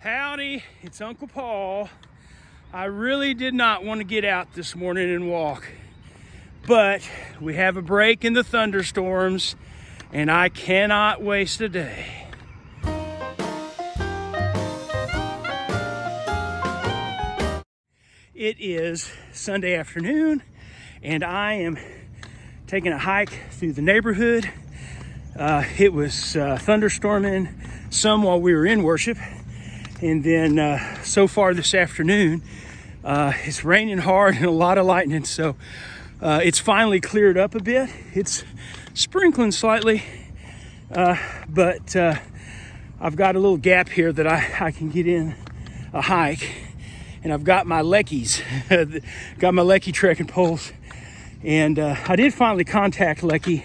Howdy, it's Uncle Paul. I really did not want to get out this morning and walk, but we have a break in the thunderstorms and I cannot waste a day. It is Sunday afternoon and I am taking a hike through the neighborhood. It was thunderstorming some while we were in worship. And then so far this afternoon, it's raining hard and a lot of lightning. So it's finally cleared up a bit. It's sprinkling slightly, but I've got a little gap here that I can get in a hike. And I've got my Leckies, got my Leckie trekking poles. And I did finally contact Leckie,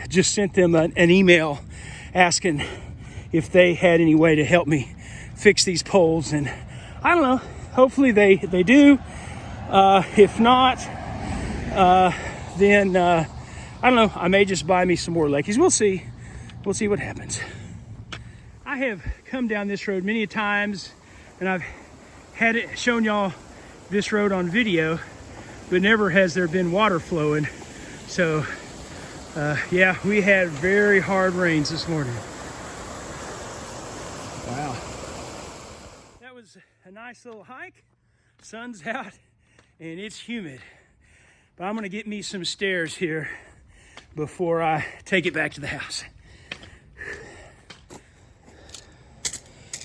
just sent them an email asking if they had any way to help me fix these poles, and I don't know, hopefully they do. If not, then I don't know, I may just buy me some more Leckies. We'll see what happens. I have come down this road many times and I've had it shown y'all this road on video, but never has there been water flowing. So yeah, we had very hard rains this morning. Wow. That was a nice little hike. Sun's out and it's humid. But I'm gonna get me some stairs here before I take it back to the house.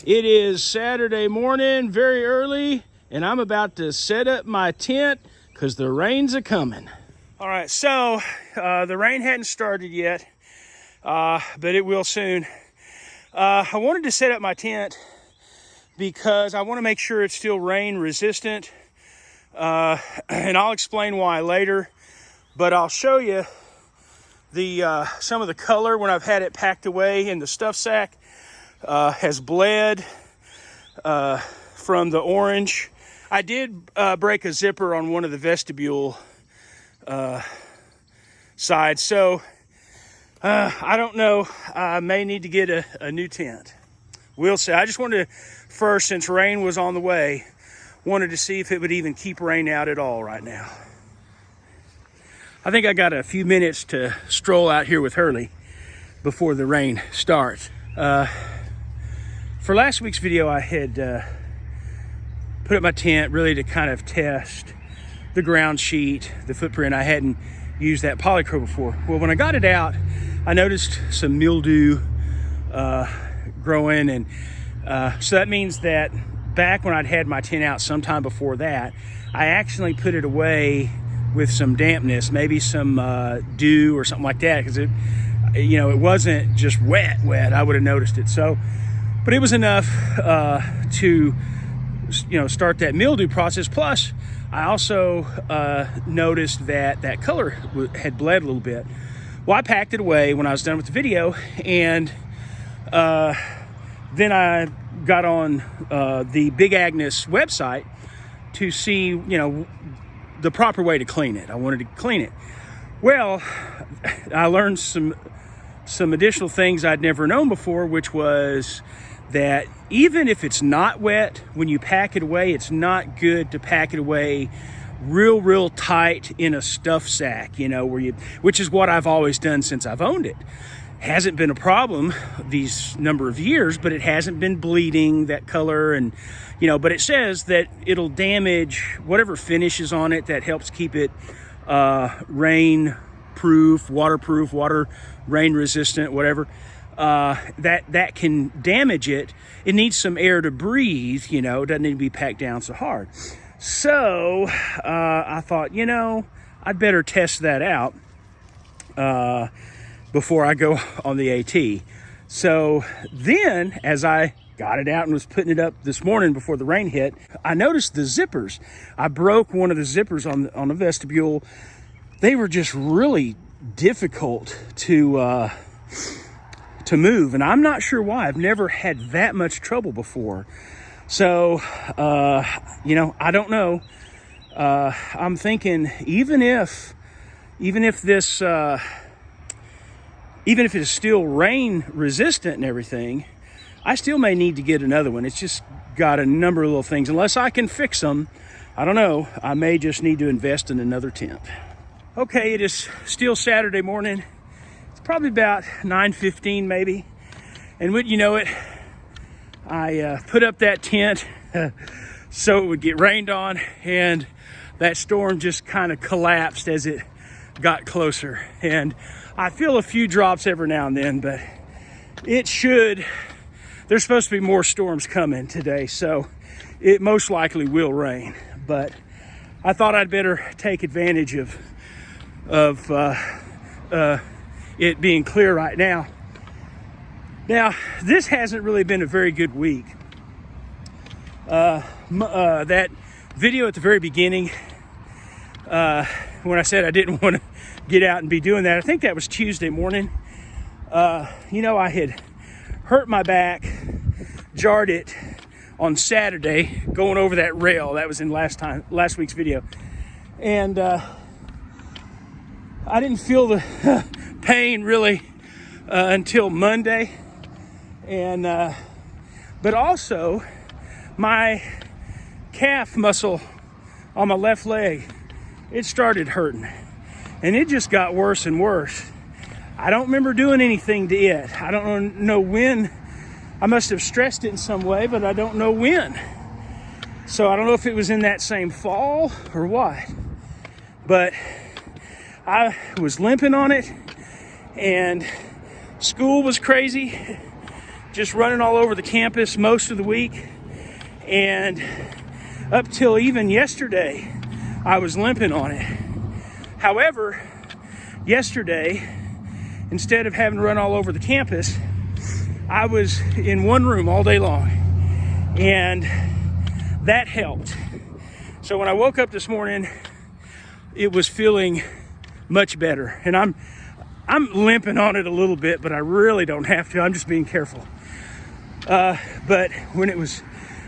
It is Saturday morning, very early, and I'm about to set up my tent because the rain's a-coming. All right, so the rain hadn't started yet, but it will soon. I wanted to set up my tent because I want to make sure it's still rain resistant, and I'll explain why later, but I'll show you some of the color when I've had it packed away in the stuff sack. Has bled from the orange. I did break a zipper on one of the vestibule sides, so I don't know. I may need to get a new tent. We'll see. I just wanted to first, since rain was on the way, wanted to see if it would even keep rain out at all right now. I think I got a few minutes to stroll out here with Hurley before the rain starts. For last week's video, I had put up my tent really to kind of test the ground sheet, the footprint. I hadn't used that Polycro before. Well, when I got it out, I noticed some mildew growing, and so that means that back when I'd had my tent out sometime before that, I actually put it away with some dampness, maybe some dew or something like that, because it wasn't just wet. I would have noticed it. So, but it was enough to start that mildew process. Plus, I also noticed that color had bled a little bit. Well, I packed it away when I was done with the video, and then I got on the Big Agnes website to see, the proper way to clean it. I wanted to clean it. Well, I learned some additional things I'd never known before, which was that even if it's not wet, when you pack it away, it's not good to pack it away real tight in a stuff sack, which is what I've always done since I've owned it. Hasn't been a problem these number of years, but it hasn't been bleeding that color, and but it says that it'll damage whatever finish is on it that helps keep it rain proof, waterproof, rain resistant, whatever. That can damage it. It needs some air to breathe, it doesn't need to be packed down so hard. So I thought, I'd better test that out before I go on the AT. So then, as I got it out and was putting it up this morning before the rain hit, I noticed the zippers. I broke one of the zippers on the vestibule. They were just really difficult to move, and I'm not sure why. I've never had that much trouble before. So, I don't know. I'm thinking even if this, even if it's still rain resistant and everything, I still may need to get another one. It's just got a number of little things. Unless I can fix them, I don't know, I may just need to invest in another tent. Okay, it is still Saturday morning. It's probably about 9:15 maybe. And wouldn't you know it, I put up that tent so it would get rained on, and that storm just kind of collapsed as it got closer. And I feel a few drops every now and then, but it should, there's supposed to be more storms coming today, so it most likely will rain. But I thought I'd better take advantage of it being clear right now. Now, this hasn't really been a very good week. That video at the very beginning, when I said I didn't want to get out and be doing that, I think that was Tuesday morning. You know, I had hurt my back, jarred it on Saturday going over that rail. That was in last week's video. And I didn't feel the pain really until Monday. And but also my calf muscle on my left leg, it started hurting, and it just got worse and worse. I don't remember doing anything to it. I don't know when. I must have stressed it in some way, but I don't know when. So I don't know if it was in that same fall or what. But I was limping on it, and school was crazy, just running all over the campus most of the week. And up till even yesterday, I was limping on it. However, yesterday, instead of having to run all over the campus, I was in one room all day long, and that helped. So when I woke up this morning, it was feeling much better. And I'm limping on it a little bit, but I really don't have to. I'm just being careful. But when it was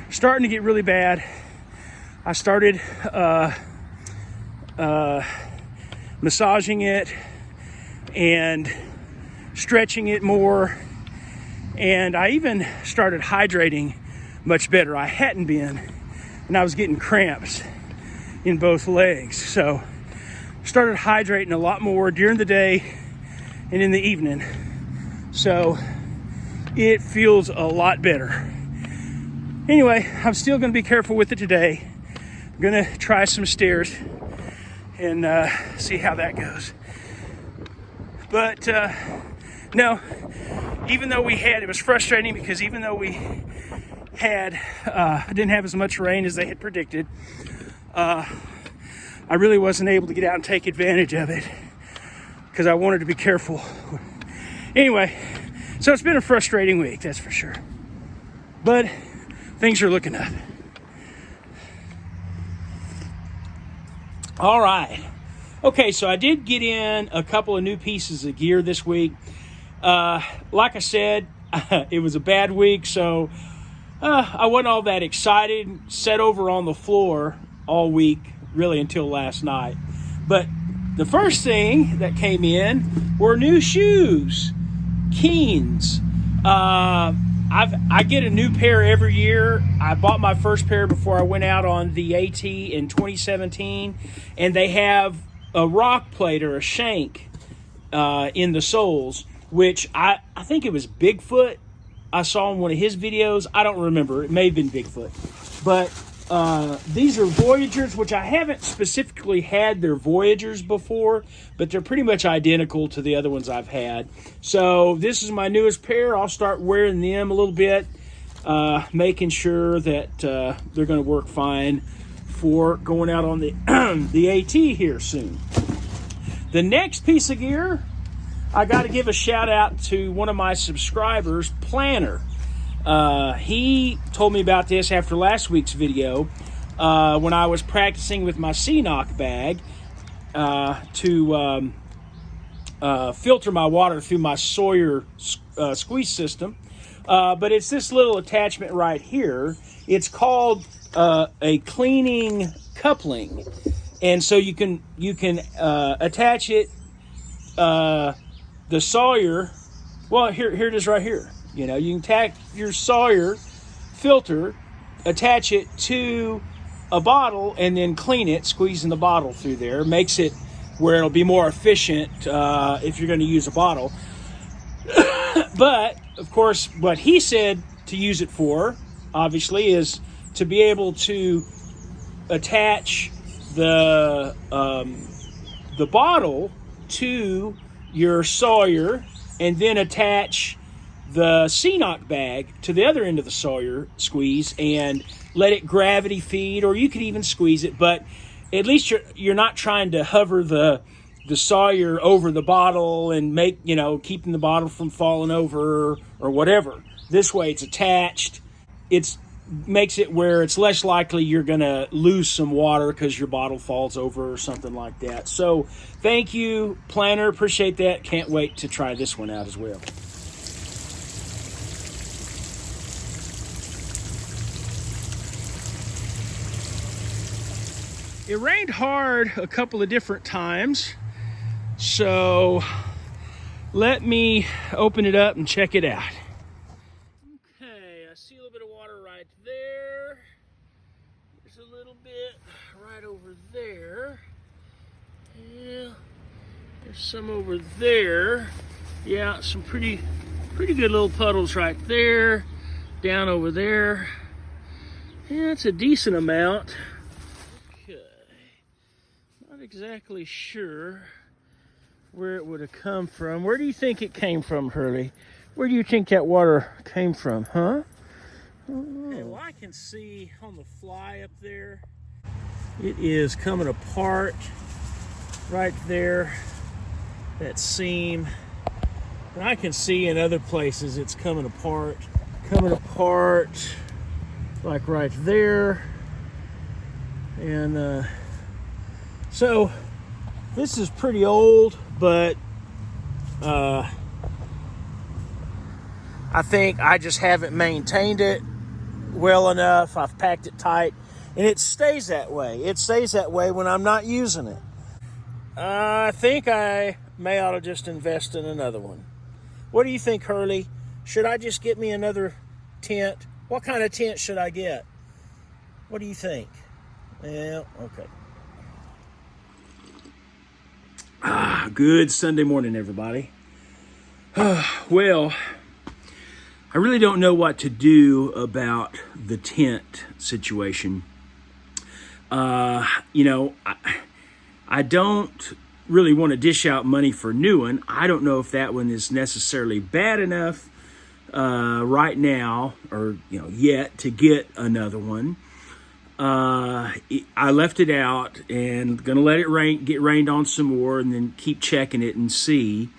starting to get really bad, I started massaging it and stretching it more. And I even started hydrating much better. I hadn't been, and I was getting cramps in both legs. So started hydrating a lot more during the day and in the evening. So it feels a lot better. Anyway, I'm still going to be careful with it today. I'm going to try some stairs and see how that goes. But no, even though it was frustrating because even though we didn't have as much rain as they had predicted, I really wasn't able to get out and take advantage of it because I wanted to be careful. Anyway, so it's been a frustrating week, that's for sure. But things are looking up. All right. Okay, so I did get in a couple of new pieces of gear this week. Like I said, it was a bad week, so I wasn't all that excited. Sat over on the floor all week, really until last night. But the first thing that came in were new shoes, Keens. I get a new pair every year. I bought my first pair before I went out on the AT in 2017, and they have a rock plate or a shank in the soles, which I think it was Bigfoot. I saw in one of his videos. I don't remember. It may have been Bigfoot. But these are Voyagers, which I haven't specifically had their Voyagers before, but they're pretty much identical to the other ones I've had. So this is my newest pair. I'll start wearing them a little bit, making sure that they're going to work fine for going out on the the AT here soon. The next piece of gear, I got to give a shout out to one of my subscribers, Planner. He told me about this after last week's video when I was practicing with my CNOC bag to filter my water through my Sawyer squeeze system. But it's this little attachment right here. It's called a cleaning coupling, and so you can attach it. The Sawyer, well, here it is right here. You know, you can tack your Sawyer filter, attach it to a bottle, and then clean it, squeezing the bottle through there. Makes it where it'll be more efficient if you're going to use a bottle. But, of course, what he said to use it for, obviously, is to be able to attach the bottle to your Sawyer and then attach the CNOC bag to the other end of the Sawyer squeeze and let it gravity feed, or you could even squeeze it, but at least you're not trying to hover the Sawyer over the bottle and make, you know, keeping the bottle from falling over or whatever. This way it's attached. It makes it where it's less likely you're going to lose some water because your bottle falls over or something like that. So thank you, Planner. Appreciate that. Can't wait to try this one out as well. It rained hard a couple of different times, so let me open it up and check it out. Okay, I see a little bit of water right there. There's a little bit right over there. Yeah, there's some over there. Yeah, some pretty good little puddles right there. Down over there. Yeah, it's a decent amount. Not exactly sure where it would have come from. Where do you think it came from, Hurley? Where do you think that water came from, huh? Okay, well, I can see on the fly up there, it is coming apart right there, that seam. And I can see in other places it's coming apart like right there. And so this is pretty old, but I think I just haven't maintained it well enough. I've packed it tight, and it stays that way. It stays that way when I'm not using it. I think I may ought to just invest in another one. What do you think, Hurley? Should I just get me another tent? What kind of tent should I get? What do you think? Yeah, okay. Good Sunday morning, everybody. Well, I really don't know what to do about the tent situation. You know, I don't really want to dish out money for a new one. I don't know if that one is necessarily bad enough right now, or yet to get another one. I left it out and gonna let it get rained on some more, and then keep checking it and see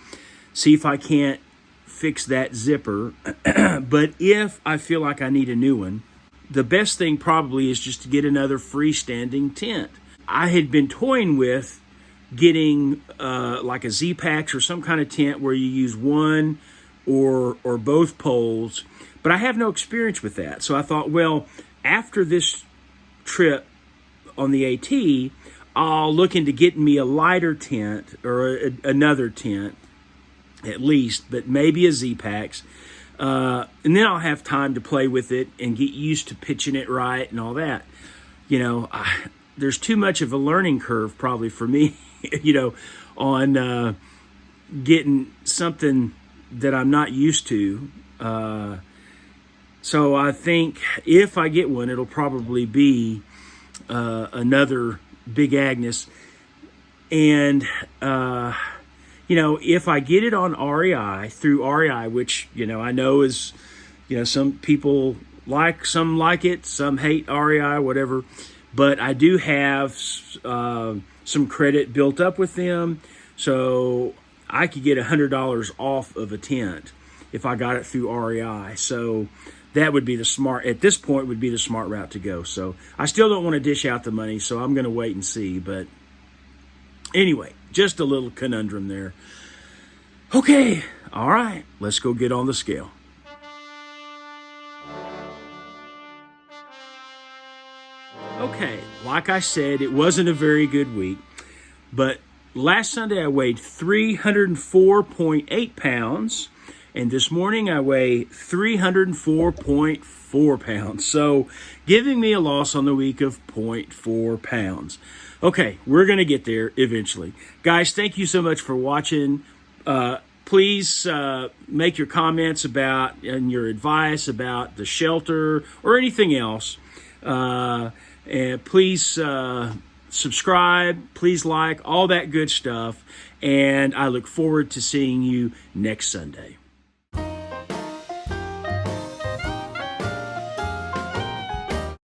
if I can't fix that zipper. But if I feel like I need a new one, the best thing probably is just to get another freestanding tent. I had been toying with getting like a Z-Pax or some kind of tent where you use one or both poles, but I have no experience with that. So I thought, well, after this trip on the AT, I'll look into getting me a lighter tent, or another tent at least, but maybe a Z-Pax, and then I'll have time to play with it and get used to pitching it right and all that. There's too much of a learning curve probably for me on getting something that I'm not used to. So I think if I get one, it'll probably be another Big Agnes. And, if I get it on through REI, which, I know is, some people some like it, some hate REI, whatever. But I do have some credit built up with them. So I could get $100 off of a tent if I got it through REI. So that would be the smart route to go. So I still don't want to dish out the money, so I'm going to wait and see. But anyway, just a little conundrum there. Okay, all right, let's go get on the scale. Okay, like I said, it wasn't a very good week, but last Sunday I weighed 304.8 pounds, And this morning I weigh 304.4 pounds. So giving me a loss on the week of 0.4 pounds. Okay, we're going to get there eventually. Guys, thank you so much for watching. Please make your comments about and your advice about the shelter or anything else. And please subscribe, please like, all that good stuff. And I look forward to seeing you next Sunday.